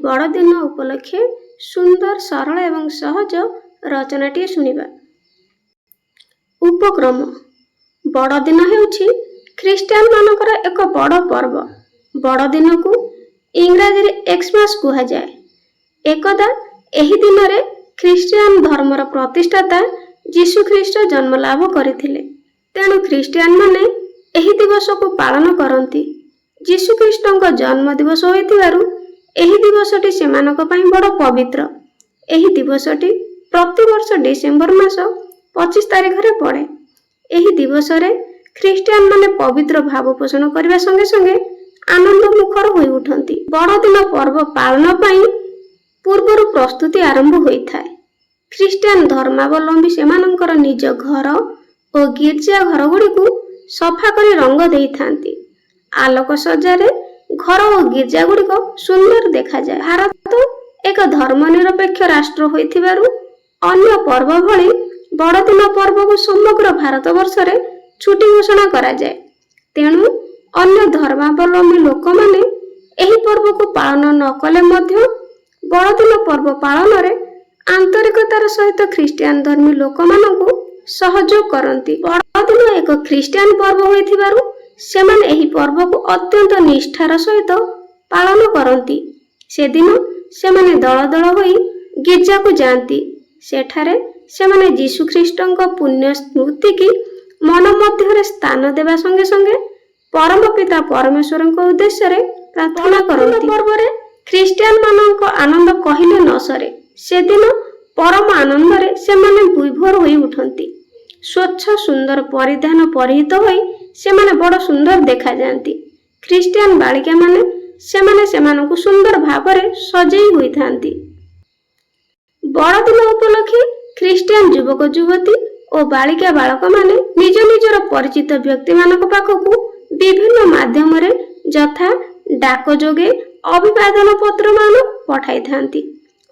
बड़दिन उपलक्षे सुंदर सरल एवं सहज रचनाटी शुणिबा। उपक्रम बड़दिन हेउछि ख्रीस्टियान मानकर एक बड़ पर्व। बड़दिन को इंग्राजी एक्समास कहा जाए। एकदा एही दिन रे ख्रीस्टियान धर्मर प्रतिष्ठाता जीशु ख्रीस्ट जन्म लाभ करथिले। तेणु ख्रीस्टियान माने एही दिवस को पालन करती। जीशु ख्रीष्टଙ୍କ जन्म दिवस होइथिबारु एही दिवसटी सेमानक पई बड़ पवित्र। एही दिवसटी प्रति वर्ष डिसेंबर मास 25 तारिख रे पड़े। एही दिवस रे ख्रीस्टियान माने पवित्र भाव पोषण करबा संगे संगे आनंद मुखर होई उठंती। बड़दिन पर्व पालन पई पूर्वरु प्रस्तुति आरंभ होइथाय। ख्रीस्टियान धर्मावलंबी सेमानकर निज घर और गिर्जा घर गुडी को सफा करी रंग देइथांती। आलोक सज्जारे घर और गिर्जा गुडी को सुंदर देखा जाए। भारत एक धर्मनिरपेक्ष राष्ट्र होइथिबारु अन्य पर्व भली बड़दिन पर्व को समग्र भारत वर्ष रे छुट्टी घोषणा करा जाए। तेणु अन्य धर्मावलंबी लोक माने एही पर्व को पालन न कले मध्य बड़दिन पर्व पालन रे आंतरिकतार सहित ख्रीस्टियान धर्मी लोक मानकु सहयोग करती। बड़दिन एक ख्रीस्टियान पर्व होइथिबारु सेमाने एही पर्व को अत्यंत निष्ठार सहित पालन करती। से दिन सेमाने दल दल होई गिर्जा को जाती। सेठारे सेमाने जीशु ख्रीष्टଙ୍କ पुण्य स्मृति की मन मध्य स्थान देवा संगे संगे परम पिता परमेश्वरଙ୍କ उद्देश्य रे प्रार्थना करती। पर्व रे ख्रीस्टियान मानक आनंद कहिले न सरे। से दिन परम आनंद रे सेमाने विभोर होई उठंती। स्वच्छ सुंदर परिधान परिहित होई सेमाने बड़ सुंदर देखा जाती। ख्रीस्टियान बालिका माने सेमाने सेमानकु सुंदर भावरे सजेई होई थांती। बड़दिन उपलक्षे ख्रीस्टियान युवक युवती और बालिका बालक माने निज निजर परिचित व्यक्ति मानक पाखकु विभिन्न माध्यम रे यथा डाक जोगे अभिवादन पत्र मान पठाई थांती।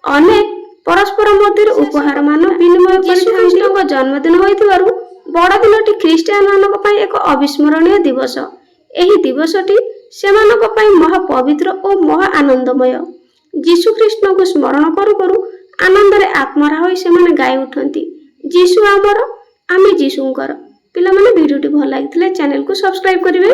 अनेक परस्पर मध्य उपहार मान विनिमय करिथांती। जन्मदिन होइथिबारु बड़दिनटी ख्रीस्टियान मानक पई एक अविस्मरणीय दिवस। एही दिवसटी सेमानक पई महा पवित्र और महा आनंदमय। जीशु ख्रीष्ट को स्मरण करू करू आनंद रे आत्मरा होई सेमाने गाई उठंती। जीशु आमर आमे जीशुंकर। पिला माने वीडियोटी भल लागिथिले चैनल को सब्सक्राइब करिवे।